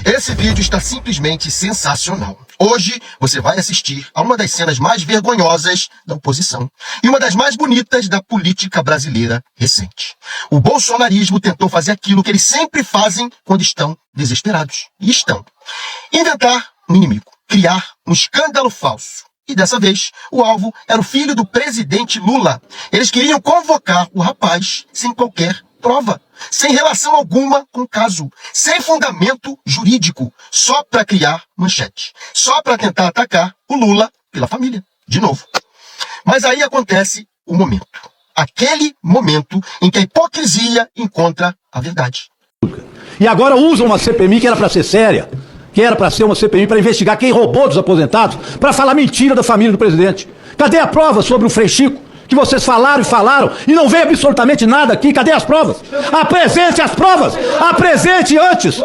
Esse vídeo está simplesmente sensacional. Hoje você vai assistir a uma das cenas mais vergonhosas da oposição e uma das mais bonitas da política brasileira recente. O bolsonarismo tentou fazer aquilo que eles sempre fazem quando estão desesperados. E estão. Inventar um inimigo. Criar um escândalo falso. E dessa vez, o alvo era o filho do presidente Lula. Eles queriam convocar o rapaz sem qualquer prova, sem relação alguma com o caso, sem fundamento jurídico, só para criar manchete, só para tentar atacar o Lula pela família, de novo. Mas aí acontece o momento. Aquele momento em que a hipocrisia encontra a verdade. E agora usam uma CPMI que era para ser séria, que era para ser uma CPMI para investigar quem roubou dos aposentados, para falar mentira da família do presidente. Cadê a prova sobre o Frei Chico? Que vocês falaram e não veio absolutamente nada aqui. Cadê as provas? Apresente as provas! Apresente antes!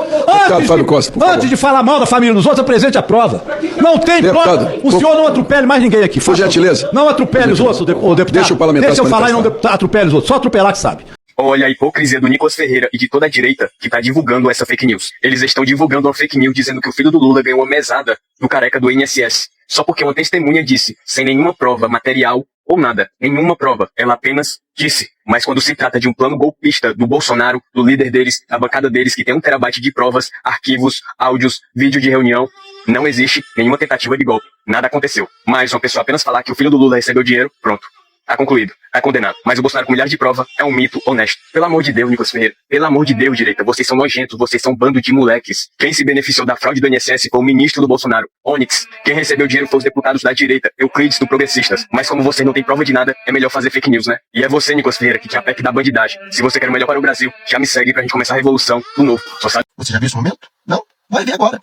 Antes de falar mal da família dos outros, apresente a prova. Não tem prova. O senhor não atropele mais ninguém aqui. Por gentileza. Não atropele os outros, deputado. Deixa o parlamentar. Deixa eu falar e não atropele os outros. Só atropelar que sabe. Olha a hipocrisia do Nicolas Ferreira e de toda a direita que está divulgando essa fake news. Eles estão divulgando uma fake news dizendo que o filho do Lula ganhou uma mesada do careca do INSS. Só porque uma testemunha disse, sem nenhuma prova material ou nada, nenhuma prova, ela apenas disse. Mas quando se trata de um plano golpista do Bolsonaro, do líder deles, da bancada deles, que tem 1 terabyte de provas, arquivos, áudios, vídeo de reunião, não existe nenhuma tentativa de golpe. Nada aconteceu. Mas uma pessoa apenas falar que o filho do Lula recebeu dinheiro, pronto. Tá concluído, tá condenado. Mas o Bolsonaro com milhares de provas é um mito honesto. Pelo amor de Deus, Nicolas Ferreira. Pelo amor de Deus, direita. Vocês são nojentos, vocês são um bando de moleques. Quem se beneficiou da fraude do INSS foi o ministro do Bolsonaro, Onyx. Quem recebeu dinheiro foi os deputados da direita, Euclides do Progressistas. Mas como vocês não têm prova de nada, é melhor fazer fake news, né? E é você, Nicolas Ferreira, que tinha a PEC da bandidagem. Se você quer o melhor para o Brasil, já me segue pra gente começar a revolução do novo. Só sabe... Você já viu esse momento? Não? Vai ver agora.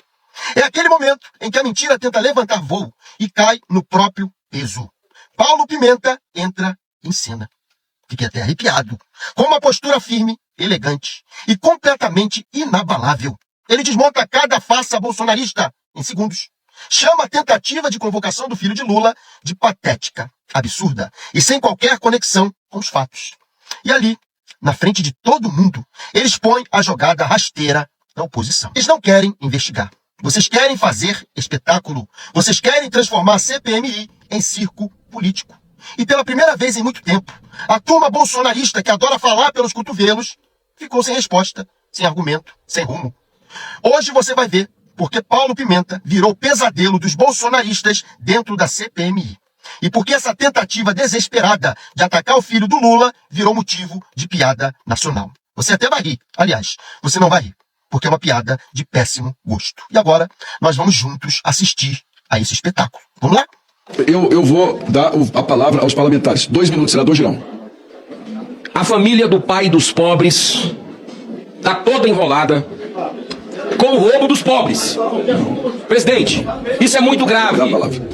É aquele momento em que a mentira tenta levantar voo e cai no próprio peso. Paulo Pimenta entra em cena. Fiquei até arrepiado. Com uma postura firme, elegante e completamente inabalável. Ele desmonta cada farsa bolsonarista em segundos. Chama a tentativa de convocação do filho de Lula de patética, absurda e sem qualquer conexão com os fatos. E ali, na frente de todo mundo, ele expõe a jogada rasteira da oposição. Eles não querem investigar. Vocês querem fazer espetáculo. Vocês querem transformar a CPMI em circo político. E pela primeira vez em muito tempo, a turma bolsonarista que adora falar pelos cotovelos ficou sem resposta, sem argumento, sem rumo. Hoje você vai ver porque Paulo Pimenta virou pesadelo dos bolsonaristas dentro da CPMI. E porque essa tentativa desesperada de atacar o filho do Lula virou motivo de piada nacional. Você até vai rir. Aliás, você não vai rir, porque é uma piada de péssimo gosto. E agora, nós vamos juntos assistir a esse espetáculo. Vamos lá? Eu vou dar a palavra aos parlamentares. 2 minutos, senador Girão. A família do pai dos pobres está toda enrolada com o roubo dos pobres. Presidente, isso é muito grave. Dá a palavra.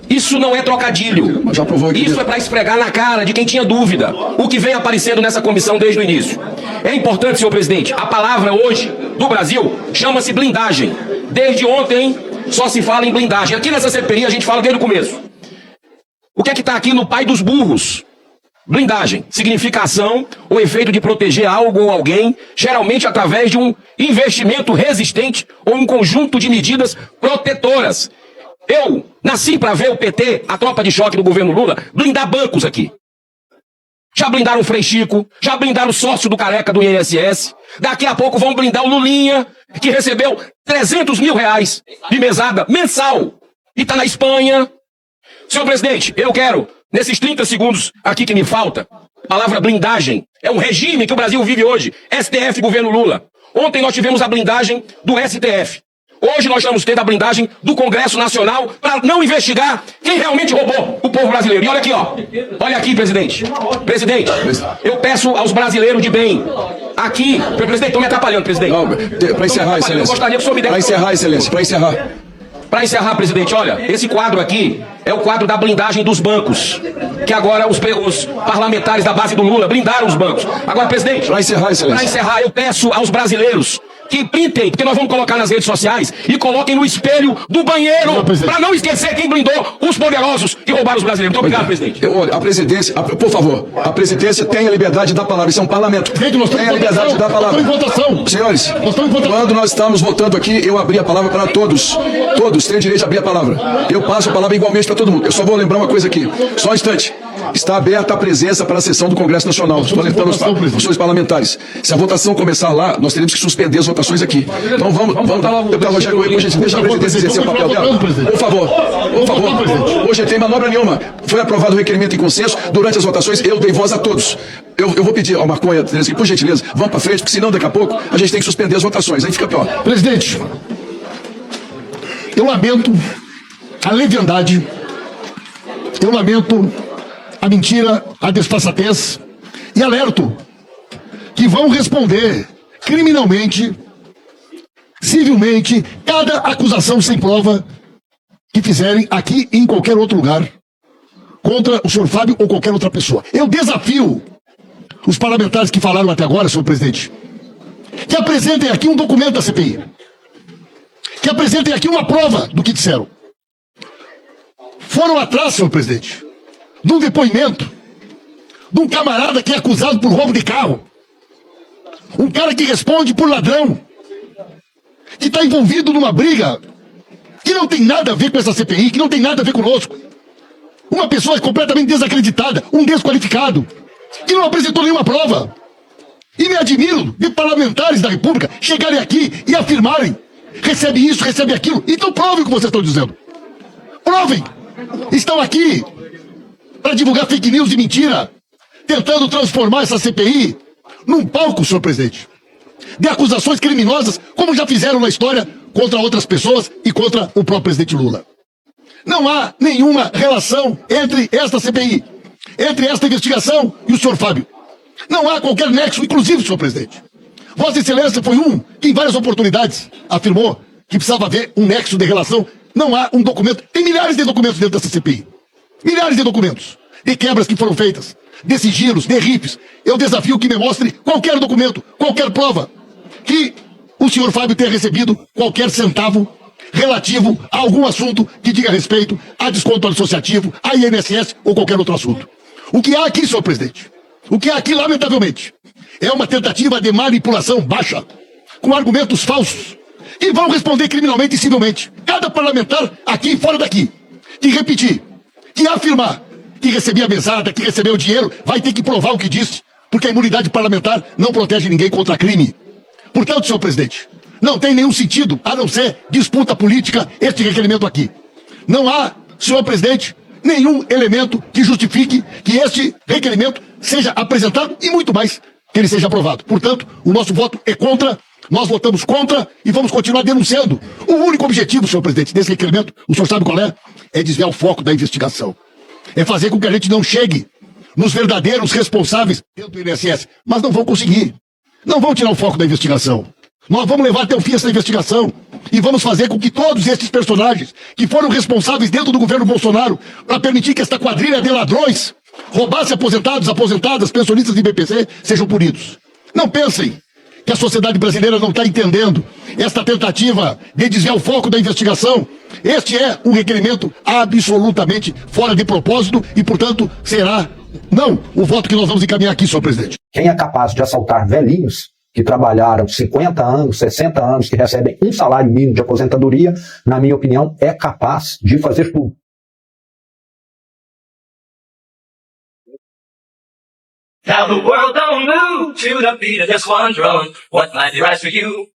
Isso não é trocadilho. Já provou aqui. Isso é para esfregar na cara de quem tinha dúvida. O que vem aparecendo nessa comissão desde o início. É importante, senhor presidente, a palavra hoje do Brasil chama-se blindagem. Desde ontem só se fala em blindagem. Aqui nessa CPI a gente fala desde o começo. O que é que está aqui no pai dos burros? Blindagem. Significa ação ou efeito de proteger algo ou alguém, geralmente através de um investimento resistente ou um conjunto de medidas protetoras. Eu nasci para ver o PT, a tropa de choque do governo Lula, blindar bancos aqui. Já blindaram o Frei Chico, já blindaram o sócio do careca do INSS. Daqui a pouco vão blindar o Lulinha, que recebeu 300 mil reais de mesada mensal e está na Espanha. Senhor presidente, eu quero, nesses 30 segundos aqui que me falta, a palavra blindagem. É um regime que o Brasil vive hoje. STF, governo Lula. Ontem nós tivemos a blindagem do STF. Hoje nós estamos tendo a blindagem do Congresso Nacional para não investigar quem realmente roubou o povo brasileiro. E olha aqui, ó. Olha aqui, presidente. Presidente, eu peço aos brasileiros de bem. Aqui, presidente, estou me atrapalhando, presidente. Não, para encerrar, excelência. Eu gostaria que o senhor me desse... Para encerrar, excelência, para encerrar. Para encerrar, presidente, olha, esse quadro aqui é o quadro da blindagem dos bancos, que agora os parlamentares da base do Lula blindaram os bancos. Agora, presidente, para encerrar, excelência. Para encerrar, eu peço aos brasileiros que printem, porque nós vamos colocar nas redes sociais e coloquem no espelho do banheiro, para não esquecer quem blindou os poderosos que roubaram os brasileiros. Muito obrigado, presidente. Olha, a presidência, por favor, a presidência tem a liberdade da palavra. Isso é um parlamento. Tem a liberdade da palavra. Senhores, quando nós estamos votando aqui, eu abri a palavra para todos. Todos têm o direito de abrir a palavra. Eu passo a palavra igualmente para todo mundo. Eu só vou lembrar uma coisa aqui. Só um instante. Está aberta a presença para a sessão do Congresso Nacional. Estou alertando os senhores parlamentares. Se a votação começar lá, nós teremos que suspender as votações aqui. Então vamos. Deputado Rogério Goiás, deixa a presidência exercer o papel dela. Por favor. Hoje tem manobra nenhuma. Foi aprovado o requerimento em consenso. Durante as votações, eu dei voz a todos. Eu vou pedir ao Marconha, por gentileza, vamos para frente, porque senão daqui a pouco a gente tem que suspender as votações. Aí fica pior. Presidente, eu lamento a leviandade, eu lamento a mentira, a desfaçatez e alerto que vão responder criminalmente, civilmente, cada acusação sem prova que fizerem aqui e em qualquer outro lugar contra o senhor Fábio ou qualquer outra pessoa. Eu desafio os parlamentares que falaram até agora, senhor presidente, que apresentem aqui um documento da CPI, que apresentem aqui uma prova do que disseram. Foram atrás, senhor presidente, de um depoimento de um camarada que é acusado por roubo de carro, um cara que responde por ladrão, que está envolvido numa briga que não tem nada a ver com essa CPI, que não tem nada a ver conosco. Uma pessoa completamente desacreditada, um desqualificado, que não apresentou nenhuma prova. E me admiro de parlamentares da República chegarem aqui e afirmarem: recebe isso, recebe aquilo. Então provem o que vocês estão dizendo. Provem. Estão aqui para divulgar fake news e mentira, tentando transformar essa CPI num palco, senhor presidente, de acusações criminosas, como já fizeram na história contra outras pessoas e contra o próprio presidente Lula. Não há nenhuma relação entre esta CPI, entre esta investigação e o senhor Fábio. Não há qualquer nexo, inclusive, senhor presidente. Vossa Excelência foi um que, em várias oportunidades, afirmou que precisava haver um nexo de relação. Não há um documento. Tem milhares de documentos dentro dessa CPI. Milhares de documentos. De quebras que foram feitas. De sigilos, de rifes. Eu desafio que me mostre qualquer documento, qualquer prova, que o senhor Fábio tenha recebido qualquer centavo relativo a algum assunto que diga respeito a desconto associativo, a INSS ou qualquer outro assunto. O que há aqui, senhor presidente, o que há aqui, lamentavelmente, é uma tentativa de manipulação baixa, com argumentos falsos, que vão responder criminalmente e civilmente. Cada parlamentar, aqui e fora daqui, que repetir, que afirmar que recebia mesada, que recebeu dinheiro, vai ter que provar o que disse, porque a imunidade parlamentar não protege ninguém contra crime. Portanto, senhor presidente, não tem nenhum sentido, a não ser disputa política, este requerimento aqui. Não há, senhor presidente, nenhum elemento que justifique que este requerimento seja apresentado e muito mais que ele seja aprovado. Portanto, o nosso voto é contra, nós votamos contra e vamos continuar denunciando. O único objetivo, senhor presidente, desse requerimento, o senhor sabe qual é? É desviar o foco da investigação. É fazer com que a gente não chegue nos verdadeiros responsáveis dentro do INSS. Mas não vão conseguir. Não vão tirar o foco da investigação. Nós vamos levar até o fim essa investigação e vamos fazer com que todos esses personagens que foram responsáveis dentro do governo Bolsonaro para permitir que esta quadrilha de ladrões roubasse aposentados, aposentadas, pensionistas de BPC sejam punidos. Não pensem que a sociedade brasileira não está entendendo esta tentativa de desviar o foco da investigação. Este é um requerimento absolutamente fora de propósito e, portanto, será não o voto que nós vamos encaminhar aqui, senhor presidente. Quem é capaz de assaltar velhinhos que trabalharam 50 anos, 60 anos, que recebem um salário mínimo de aposentadoria, na minha opinião, é capaz de fazer tudo. Now the world don't move to the beat of just one drum. What might be right for you?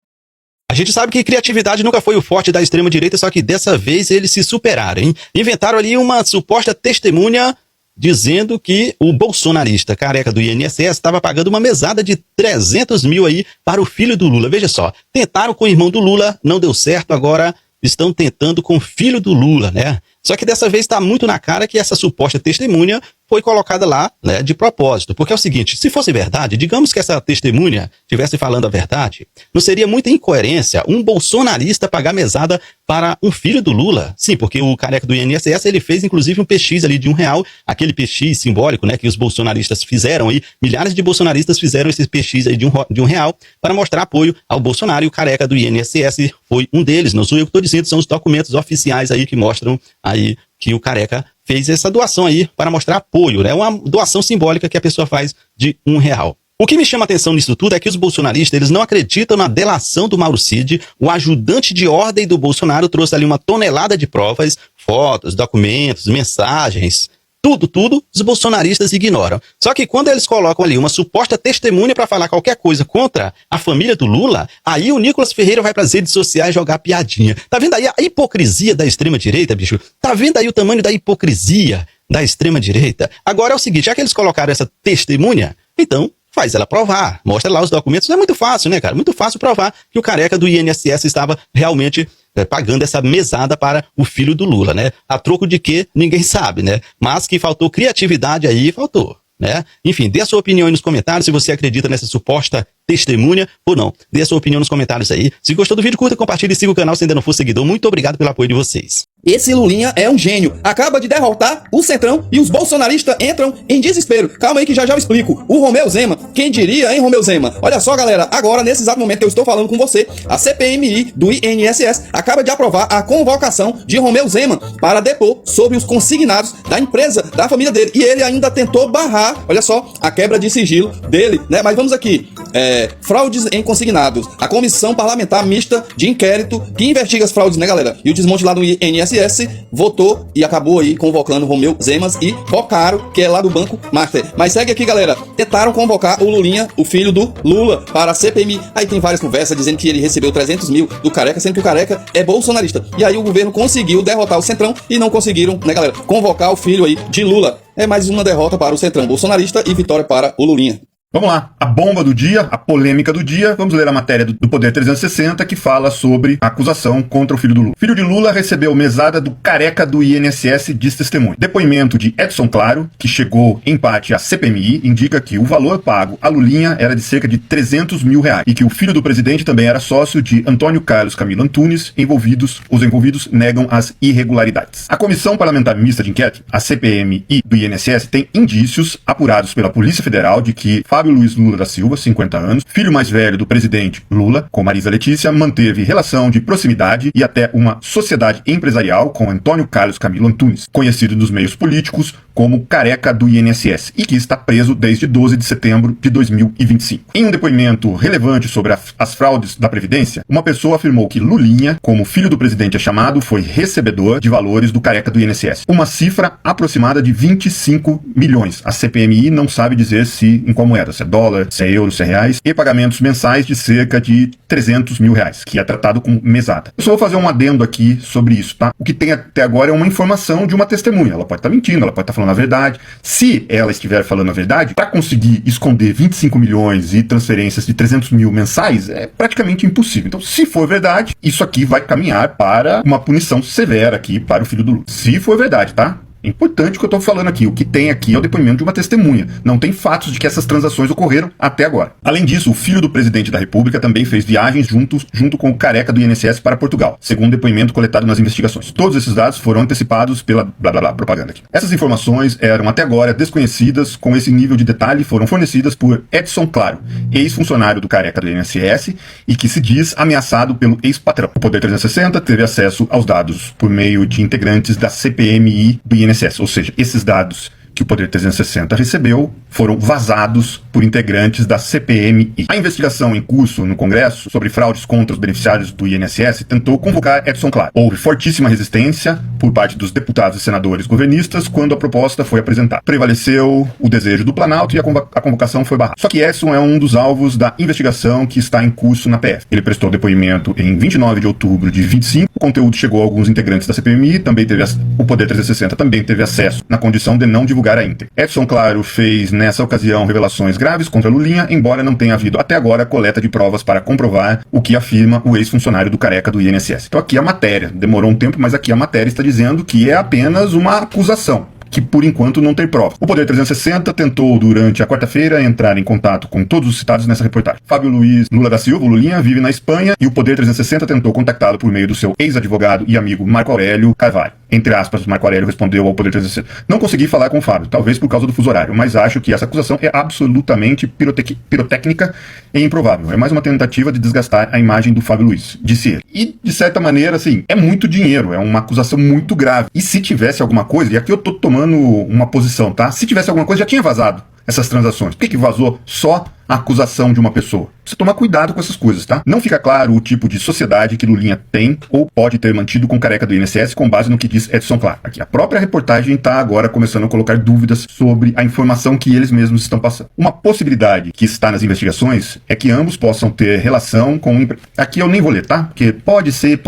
A gente sabe que criatividade nunca foi o forte da extrema-direita, só que dessa vez eles se superaram, hein? Inventaram ali uma suposta testemunha dizendo que o bolsonarista careca do INSS estava pagando uma mesada de 300 mil aí para o filho do Lula. Veja só, tentaram com o irmão do Lula, não deu certo, agora estão tentando com o filho do Lula, né? Só que dessa vez está muito na cara que essa suposta testemunha foi colocada lá, né, de propósito. Porque é o seguinte, se fosse verdade, digamos que essa testemunha estivesse falando a verdade, não seria muita incoerência um bolsonarista pagar mesada para um filho do Lula? Sim, porque o careca do INSS, ele fez inclusive um PX ali de R$1, aquele PX simbólico, né, que os bolsonaristas fizeram aí, milhares de bolsonaristas fizeram esse PX aí de R$1 para mostrar apoio ao Bolsonaro, e o careca do INSS foi um deles. Não sou eu que estou dizendo, são os documentos oficiais aí que mostram aí que o careca fez essa doação aí para mostrar apoio, né? Uma doação simbólica que a pessoa faz de R$1. O que me chama a atenção nisso tudo é que os bolsonaristas, eles não acreditam na delação do Mauro Cid. O ajudante de ordem do Bolsonaro trouxe ali uma tonelada de provas, fotos, documentos, mensagens, tudo, os bolsonaristas ignoram. Só que quando eles colocam ali uma suposta testemunha para falar qualquer coisa contra a família do Lula, aí o Nicolas Ferreira vai para as redes sociais jogar piadinha. Tá vendo aí a hipocrisia da extrema-direita, bicho? Tá vendo aí o tamanho da hipocrisia da extrema-direita? Agora é o seguinte, já que eles colocaram essa testemunha, então faz ela provar, mostra lá os documentos. É muito fácil, né, cara? Muito fácil provar que o careca do INSS estava realmente pagando essa mesada para o filho do Lula, né? A troco de quê? Ninguém sabe, né? Mas que faltou criatividade aí, faltou, né? Enfim, dê a sua opinião aí nos comentários se você acredita nessa suposta testemunha ou não. Dê a sua opinião nos comentários aí. Se gostou do vídeo, curta, compartilhe e siga o canal se ainda não for seguidor. Muito obrigado pelo apoio de vocês. Esse Lulinha é um gênio. Acaba de derrotar o Centrão e os bolsonaristas entram em desespero. Calma aí que já eu explico. O Romeu Zema, quem diria, hein, Romeu Zema? Olha só, galera, agora, nesse exato momento que eu estou falando com você, a CPMI do INSS acaba de aprovar a convocação de Romeu Zema para depor sobre os consignados da empresa, da família dele. E ele ainda tentou barrar, olha só, a quebra de sigilo dele, né? Mas vamos aqui. Fraudes em consignados. A Comissão Parlamentar Mista de Inquérito que investiga as fraudes, né, galera? E o desmonte lá do INSS votou e acabou aí convocando Romeu Zemas e Rocaro, que é lá do Banco Master. Mas segue aqui, galera. Tentaram convocar o Lulinha, o filho do Lula, para a CPMI. Aí tem várias conversas dizendo que ele recebeu 300 mil do careca, sendo que o careca é bolsonarista. E aí o governo conseguiu derrotar o Centrão e não conseguiram, né, galera, convocar o filho aí de Lula. É mais uma derrota para o Centrão bolsonarista e vitória para o Lulinha. Vamos lá, a bomba do dia, a polêmica do dia. Vamos ler a matéria do Poder 360 que fala sobre a acusação contra o filho do Lula. Filho de Lula recebeu mesada do careca do INSS, diz testemunho. Depoimento de Edson Claro, que chegou em parte à CPMI, indica que o valor pago a Lulinha era de cerca de 300 mil reais e que o filho do presidente também era sócio de Antônio Carlos Camilo Antunes. Os envolvidos negam as irregularidades. A Comissão Parlamentar Mista de Inquérito, a CPMI do INSS, tem indícios apurados pela Polícia Federal de que Fábio Luiz Lula da Silva, 50 anos, filho mais velho do presidente Lula, com Marisa Letícia, manteve relação de proximidade e até uma sociedade empresarial com Antônio Carlos Camilo Antunes, conhecido nos meios políticos como careca do INSS, e que está preso desde 12 de setembro de 2025. Em um depoimento relevante sobre as fraudes da Previdência, uma pessoa afirmou que Lulinha, como filho do presidente é chamado, foi recebedor de valores do careca do INSS. Uma cifra aproximada de 25 milhões. A CPMI não sabe dizer se em qual moeda, se é dólar, se é euro, se é reais, e pagamentos mensais de cerca de 300 mil reais, que é tratado como mesada. Eu só vou fazer um adendo aqui sobre isso, tá? O que tem até agora é uma informação de uma testemunha. Ela pode estar mentindo, ela pode estar falando a verdade. Se ela estiver falando a verdade, para conseguir esconder 25 milhões e transferências de 300 mil mensais, é praticamente impossível. Então, se for verdade, isso aqui vai caminhar para uma punição severa aqui para o filho do Lula. Se for verdade, tá? É importante o que eu estou falando aqui. O que tem aqui é o depoimento de uma testemunha. Não tem fatos de que essas transações ocorreram até agora. Além disso, o filho do presidente da República também fez viagens junto com o careca do INSS para Portugal, segundo depoimento coletado nas investigações. Todos esses dados foram antecipados pela propaganda aqui. Essas informações eram até agora desconhecidas com esse nível de detalhe, foram fornecidas por Edson Claro, ex-funcionário do careca do INSS e que se diz ameaçado pelo ex-patrão. O Poder 360 teve acesso aos dados por meio de integrantes da CPMI do INSS. Ou seja, esses dados que o Poder 360 recebeu foram vazados por integrantes da CPMI. A investigação em curso no Congresso sobre fraudes contra os beneficiários do INSS tentou convocar Edson Claro. Houve fortíssima resistência por parte dos deputados e senadores governistas quando a proposta foi apresentada. Prevaleceu o desejo do Planalto e a convocação foi barrada. Só que Edson é um dos alvos da investigação que está em curso na PF. Ele prestou depoimento em 29 de outubro de 25. O conteúdo chegou a alguns integrantes da CPMI, também teve o Poder 360 também teve acesso na condição de não divulgar a íntegra. Edson Claro fez nessa ocasião revelações graves contra Lulinha, embora não tenha havido até agora coleta de provas para comprovar o que afirma o ex-funcionário do careca do INSS. Então aqui a matéria, demorou um tempo, mas aqui a matéria está dizendo que é apenas uma acusação. que por enquanto não tem prova. O Poder 360 tentou durante a quarta-feira entrar em contato com todos os citados nessa reportagem. Fábio Luiz Lula da Silva, o Lulinha, vive na Espanha e o Poder 360 tentou contactá-lo por meio do seu ex-advogado e amigo Marco Aurélio Carvalho. Entre aspas, Marco Aurélio respondeu ao Poder 360. Não consegui falar com o Fábio, talvez por causa do fuso horário, mas acho que essa acusação é absolutamente pirotécnica e improvável. É mais uma tentativa de desgastar a imagem do Fábio Luiz, disse ele. E, de certa maneira, assim, é muito dinheiro, é uma acusação muito grave. E se tivesse alguma coisa, e aqui eu tô tomando uma posição, tá? Se tivesse alguma coisa, já tinha vazado essas transações. Por que vazou só a acusação de uma pessoa? Precisa tomar cuidado com essas coisas, tá? Não fica claro o tipo de sociedade que Lulinha tem ou pode ter mantido com o careca do INSS com base no que diz Edson Clark. Aqui, a própria reportagem está agora começando a colocar dúvidas sobre a informação que eles mesmos estão passando. Uma possibilidade que está nas investigações é que ambos possam ter relação com... Aqui eu nem vou ler, tá? Porque pode ser,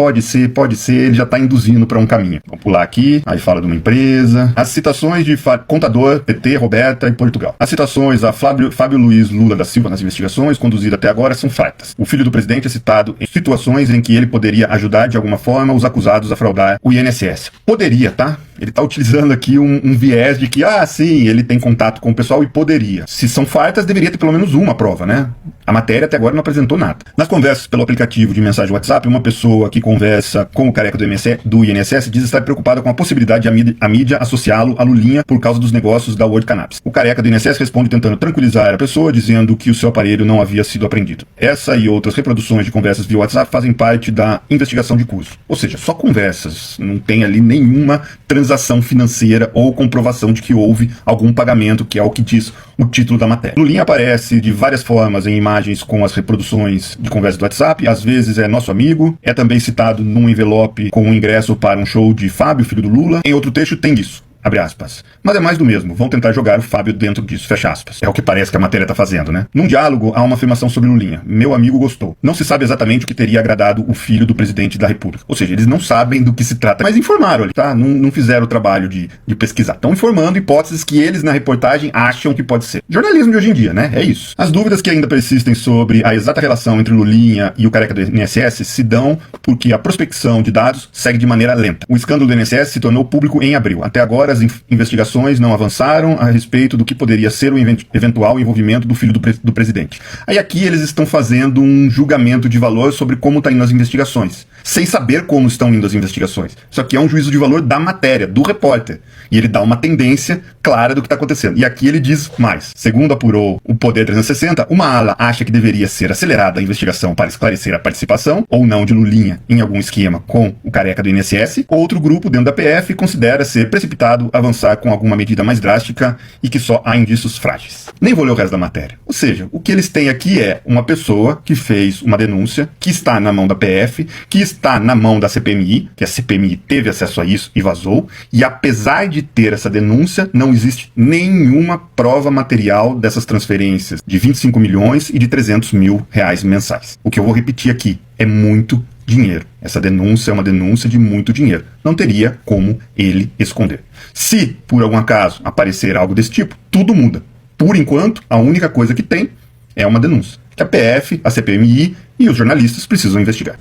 ele já está induzindo para um caminho. Vamos pular aqui, aí fala de uma empresa. As citações de contador, PT, Roberta e Portugal. As citações a Fábio Luiz Lula da Silva nas investigações conduzidas até agora são fartas. O filho do presidente é citado em situações em que ele poderia ajudar de alguma forma os acusados a fraudar o INSS. Poderia, tá? Ele está utilizando aqui um viés de que, sim, ele tem contato com o pessoal e poderia. Se são fartas, deveria ter pelo menos uma prova, né? A matéria até agora não apresentou nada. Nas conversas pelo aplicativo de mensagem WhatsApp, uma pessoa que conversa com o careca do INSS diz estar preocupada com a possibilidade de a mídia associá-lo a Lulinha por causa dos negócios da World Cannabis. O careca do INSS responde tentando tranquilizar a pessoa, dizendo que o seu aparelho não havia sido apreendido. Essa e outras reproduções de conversas via WhatsApp fazem parte da investigação de curso. Ou seja, só conversas, não tem ali nenhuma transação financeira ou comprovação de que houve algum pagamento, que é o que diz o título da matéria. Lulinha aparece de várias formas em imagens com as reproduções de conversas do WhatsApp, às vezes é nosso amigo, é também citado num envelope com um ingresso para um show de Fábio, filho do Lula. Em outro trecho tem isso. Abre aspas. Mas é mais do mesmo. Vão tentar jogar o Fábio dentro disso. Fecha aspas. É o que parece que a matéria tá fazendo, né? Num diálogo, há uma afirmação sobre Lulinha. Meu amigo gostou. Não se sabe exatamente o que teria agradado o filho do presidente da República. Ou seja, eles não sabem do que se trata. Mas informaram ali, tá? Não fizeram o trabalho de pesquisar. Estão informando hipóteses que eles na reportagem acham que pode ser. Jornalismo de hoje em dia, né? É isso. As dúvidas que ainda persistem sobre a exata relação entre Lulinha e o careca do INSS se dão porque a prospecção de dados segue de maneira lenta. O escândalo do INSS se tornou público em abril. Até agora, as investigações não avançaram a respeito do que poderia ser o eventual envolvimento do filho do presidente. Aí aqui eles estão fazendo um julgamento de valor sobre como está indo as investigações, sem saber como estão indo as investigações. Isso aqui é um juízo de valor da matéria, do repórter. E ele dá uma tendência clara do que está acontecendo. E aqui ele diz mais. Segundo apurou o Poder 360, uma ala acha que deveria ser acelerada a investigação para esclarecer a participação ou não de Lulinha em algum esquema com o careca do INSS. Outro grupo dentro da PF considera ser precipitado avançar com alguma medida mais drástica e que só há indícios frágeis. Nem vou ler o resto da matéria. Ou seja, o que eles têm aqui é uma pessoa que fez uma denúncia, que está na mão da PF, que está na mão da CPMI, que a CPMI teve acesso a isso e vazou, e apesar de ter essa denúncia, não existe nenhuma prova material dessas transferências de 25 milhões e de 300 mil reais mensais. O que eu vou repetir aqui é muito dinheiro. Essa denúncia é uma denúncia de muito dinheiro. Não teria como ele esconder. Se, por algum acaso, aparecer algo desse tipo, tudo muda. Por enquanto, a única coisa que tem é uma denúncia, que a PF, a CPMI e os jornalistas precisam investigar.